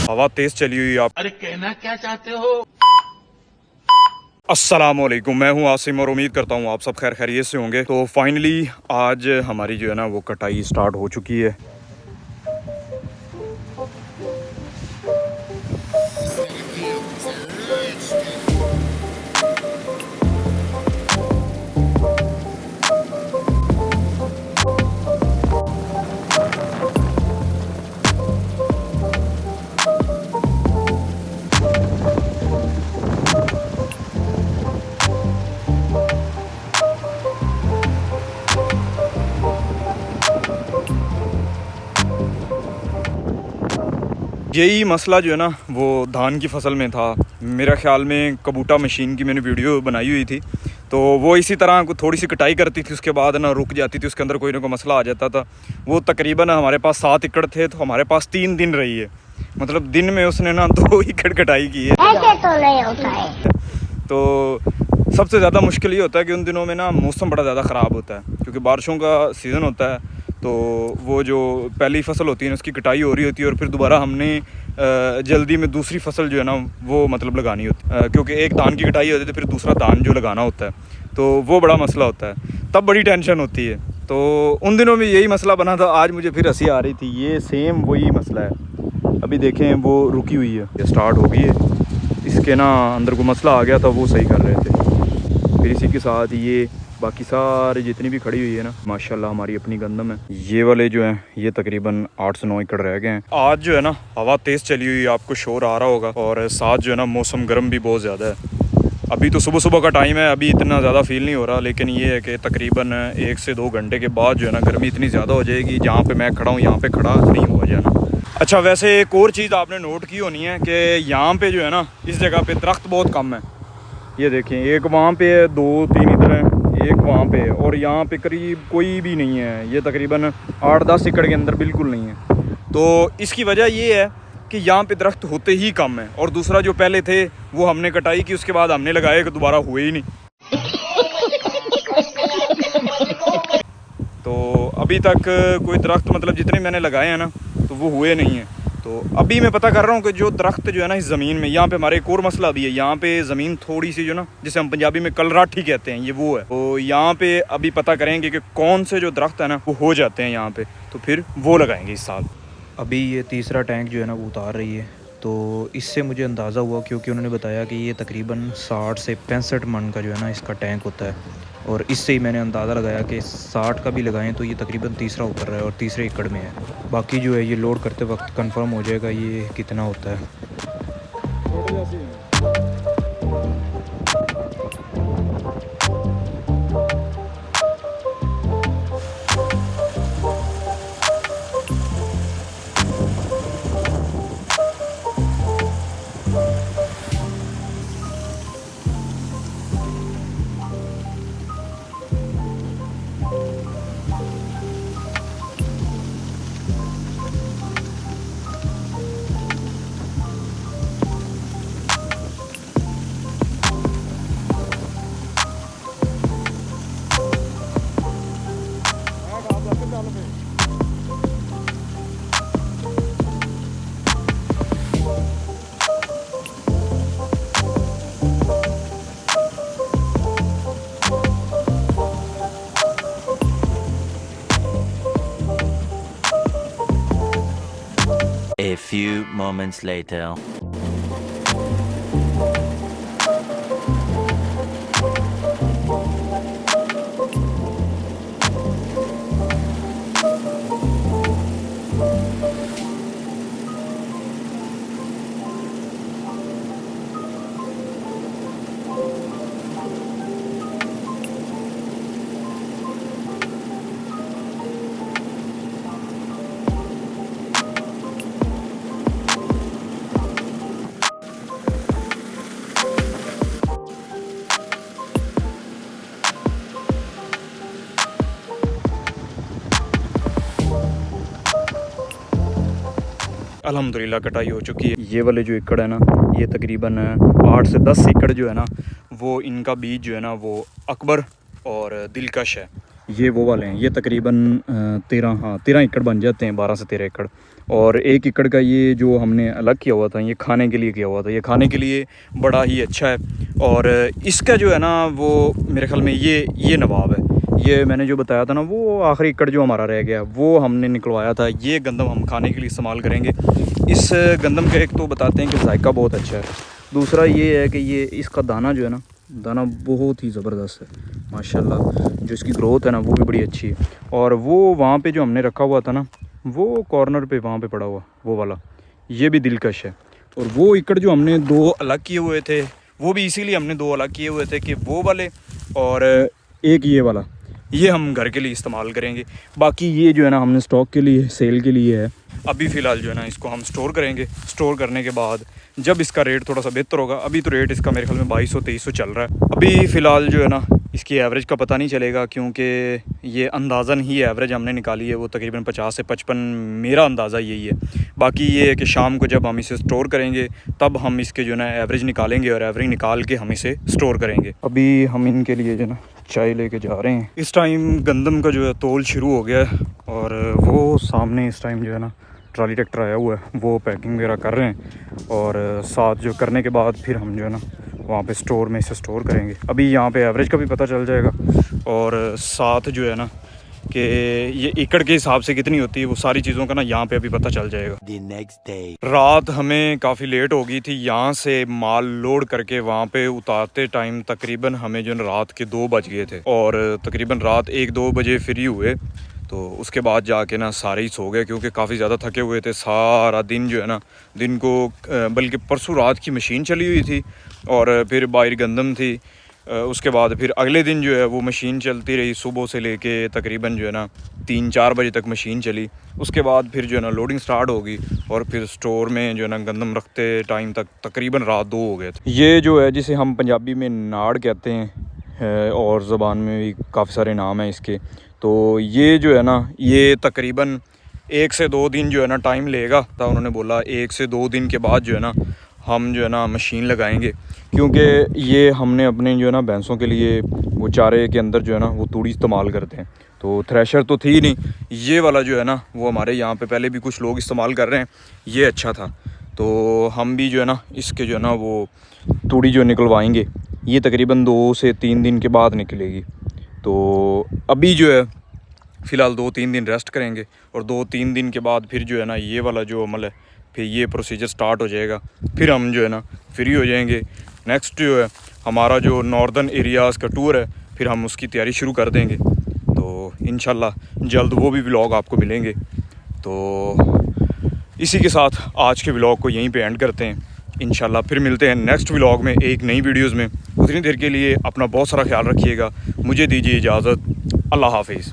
हवा तेज चली हुई आप। अरे कहना क्या चाहते हो? अस्सलामुअलैकुम, मैं हूं आसिम और उम्मीद करता हूं आप सब खैर खैरियत से होंगे। तो फाइनली आज हमारी जो है ना वो कटाई स्टार्ट हो चुकी है। यही मसला जो है ना वो धान की फसल में था। मेरा ख्याल में कबूटा मशीन की मैंने वीडियो बनाई हुई थी, तो वो इसी तरह थोड़ी सी कटाई करती थी, उसके बाद ना रुक जाती थी, उसके अंदर कोई ना कोई मसला आ जाता था। वो तकरीबन हमारे पास 7 एकड़ थे, तो हमारे पास 3 दिन रही है। मतलब दिन में उसने ना 2 एकड़ कटाई की है। ऐसे तो नहीं होता है। तो सबसे ज़्यादा मुश्किल ये होता है कि उन दिनों में ना मौसम बड़ा ज़्यादा ख़राब होता है, क्योंकि बारिशों का सीज़न होता है। तो वो जो पहली फसल होती है उसकी कटाई हो रही होती है, और फिर दोबारा हमने जल्दी में दूसरी फसल जो है ना वो मतलब लगानी होती है, क्योंकि एक धान की कटाई होती है तो फिर दूसरा धान जो लगाना होता है, तो वो बड़ा मसला होता है, तब बड़ी टेंशन होती है। तो उन दिनों में यही मसला बना था। आज मुझे फिर हंसी आ रही थी, ये सेम वही मसला है। अभी देखें वो रुकी हुई है, ये स्टार्ट हो गई है। इसके ना अंदर को मसला आ गया था, वो सही कर रहे थे। फिर इसी के साथ ये बाकी सारी जितनी भी खड़ी हुई है ना, माशाल्लाह हमारी अपनी गंदम है। ये वाले जो हैं ये तकरीबन 8 से 9 एकड़ रह गए हैं। आज जो है ना हवा तेज़ चली हुई है, आपको शोर आ रहा होगा, और साथ जो है ना मौसम गर्म भी बहुत ज़्यादा है। अभी तो सुबह सुबह का टाइम है, अभी इतना ज़्यादा फील नहीं हो रहा, लेकिन ये है कि तकरीबन 1 से 2 घंटे के बाद जो है ना गर्मी इतनी ज़्यादा हो जाएगी, जहाँ पे मैं खड़ा हूँ यहाँ पे खड़ा नहीं हुआ जाना। अच्छा, वैसे एक और चीज़ आपने नोट की होनी है कि यहाँ पे जो है ना इस जगह पे दरख्त बहुत कम है। ये देखें, एक वहाँ पे है, 2-3 इधर है, एक वहाँ पे है, और यहाँ पे करीब कोई भी नहीं है। ये तकरीबन 8-10 एकड़ के अंदर बिल्कुल नहीं है। तो इसकी वजह ये है कि यहाँ पे दरख्त होते ही कम है, और दूसरा जो पहले थे वो हमने कटाई की, उसके बाद हमने लगाए कि दोबारा हुए ही नहीं। तो अभी तक कोई दरख्त मतलब जितने मैंने लगाए हैं ना तो वो हुए नहीं हैं। तो अभी मैं पता कर रहा हूँ कि जो दरख्त जो है ना इस ज़मीन में, यहाँ पे हमारे एक और मसला भी है। यहाँ पे ज़मीन थोड़ी सी जो ना, जिसे हम पंजाबी में कलराठी कहते हैं, ये वो है। तो यहाँ पे अभी पता करेंगे कि कौन से जो दरख्त है ना वो हो जाते हैं यहाँ पे, तो फिर वो लगाएंगे इस साल। अभी ये तीसरा टैंक जो है ना वो उतार रही है, तो इससे मुझे अंदाज़ा हुआ, क्योंकि उन्होंने बताया कि ये तकरीबन 60 से 65 मन का जो है ना इसका टैंक होता है, और इससे ही मैंने अंदाज़ा लगाया कि 60 का भी लगाएं तो ये तकरीबन तीसरा उतर रहा है और तीसरे एकड़ में है। बाकी जो है ये लोड करते वक्त कंफर्म हो जाएगा ये कितना होता है। A few moments later. अल्हम्दुलिल्लाह कटाई हो चुकी है। ये वाले जो एकड़ है ना ये तकरीबन 8 से 10 एकड़ जो है ना वो इनका बीज जो है ना वो अकबर और दिलकश है। ये वो वाले हैं, ये तकरीबन 13 एकड़ बन जाते हैं, 12 से 13 एकड़। और 1 एकड़ का ये जो हमने अलग किया हुआ था, ये खाने के लिए किया हुआ था। ये खाने के लिए बड़ा ही अच्छा है। और इसका जो है ना वो मेरे ख्याल में ये नवाब है। ये मैंने जो बताया था ना, वो आखिरी एकड़ जो हमारा रह गया वो हमने निकलवाया था। ये गंदम हम खाने के लिए इस्तेमाल करेंगे। इस गंदम का एक तो बताते हैं कि जायका बहुत अच्छा है, दूसरा ये है कि ये इसका दाना जो है ना, दाना बहुत ही ज़बरदस्त है माशाल्लाह। जो इसकी ग्रोथ है ना वो भी बड़ी अच्छी है। और वो वहाँ पे जो हमने रखा हुआ था ना, वो कॉर्नर पे वहाँ पे पड़ा हुआ वो वाला, ये भी दिलकश है। और वो एकड़ जो हमने 2 अलग किए हुए थे, वो भी इसीलिए हमने 2 अलग किए हुए थे कि वो वाले और एक ये वाला, ये हम घर के लिए इस्तेमाल करेंगे। बाकी ये जो है ना हमने स्टॉक के लिए, सेल के लिए है। अभी फ़िलहाल जो है ना इसको हम स्टोर करेंगे। स्टोर करने के बाद जब इसका रेट थोड़ा सा बेहतर होगा, अभी तो रेट इसका मेरे ख्याल में 2200-2300 चल रहा है। अभी फ़िलहाल जो है ना इसकी एवरेज का पता नहीं चलेगा, क्योंकि ये अंदाज़न ही एवरेज हमने निकाली है, वो तकरीबन 50 से 55 मेरा अंदाज़ा यही है। बाकी ये है कि शाम को जब हम इसे स्टोर करेंगे तब हम इसके जो है ना एवरेज निकालेंगे और एवरेज निकाल के हम इसे स्टोर करेंगे। अभी हम इनके लिए जो है ना चाय लेके जा रहे हैं। इस टाइम गंदम का जो है तोल शुरू हो गया है और वो सामने इस टाइम जो है ना ट्राली ट्रैक्टर आया हुआ है, वो पैकिंग वगैरह कर रहे हैं। और साथ जो करने के बाद फिर हम जो है ना वहाँ पे स्टोर में इसे स्टोर करेंगे। अभी यहाँ पे एवरेज का भी पता चल जाएगा और साथ जो है ना कि ये एकड़ के हिसाब से कितनी होती है, वो सारी चीज़ों का ना यहाँ पे अभी पता चल जाएगा। The next day. रात हमें काफ़ी लेट हो गई थी। यहाँ से माल लोड करके वहाँ पे उतारते टाइम तकरीबन हमें जो है रात के 2 बज गए थे और तकरीबन रात 1-2 बजे फ्री हुए। तो उसके बाद जाके ना सारे ही सो गए, क्योंकि काफ़ी ज़्यादा थके हुए थे। सारा दिन जो है ना, दिन को बल्कि परसों रात की मशीन चली हुई थी और फिर बाहर गंदम थी। उसके बाद फिर अगले दिन जो है वो मशीन चलती रही, सुबह से लेके तकरीबन जो है ना 3-4 बजे तक मशीन चली। उसके बाद फिर जो है ना लोडिंग स्टार्ट होगी और फिर स्टोर में जो है ना गंदम रखते टाइम तक तकरीबन रात 2 हो गए थे। ये जो है जिसे हम पंजाबी में नाड़ कहते हैं और ज़बान में भी काफ़ी सारे नाम हैं इसके। तो ये जो है ना ये तकरीबन 1 से 2 दिन जो है ना टाइम लेगा। तो उन्होंने बोला 1 से 2 दिन के बाद जो है ना हम जो है ना मशीन लगाएंगे, क्योंकि ये हमने अपने जो है ना भैंसों के लिए वो चारे के अंदर जो है ना वो तूड़ी इस्तेमाल करते हैं। तो थ्रेशर तो थी नहीं, ये वाला जो है ना वो हमारे यहाँ पे पहले भी कुछ लोग इस्तेमाल कर रहे हैं, ये अच्छा था। तो हम भी जो है ना इसके जो है ना वो तूड़ी जो निकलवाएंगे, ये तकरीबन 2 से 3 दिन के बाद निकलेगी। तो अभी जो है फ़िलहाल 2-3 दिन रेस्ट करेंगे और 2-3 दिन के बाद फिर जो है ना ये वाला जो अमल है, फिर ये प्रोसीजर स्टार्ट हो जाएगा। फिर हम जो है ना फ्री हो जाएंगे। नेक्स्ट जो है हमारा जो नॉर्दर्न एरियाज़ का टूर है, फिर हम उसकी तैयारी शुरू कर देंगे। तो इंशाल्लाह जल्द वो भी व्लॉग आपको मिलेंगे। तो इसी के साथ आज के व्लॉग को यहीं पे एंड करते हैं। इंशाल्लाह फिर मिलते हैं नेक्स्ट व्लॉग में एक नई वीडियोज़ में। उतनी देर के लिए अपना बहुत सारा ख्याल रखिएगा। मुझे दीजिए इजाज़त। अल्लाह हाफिज़।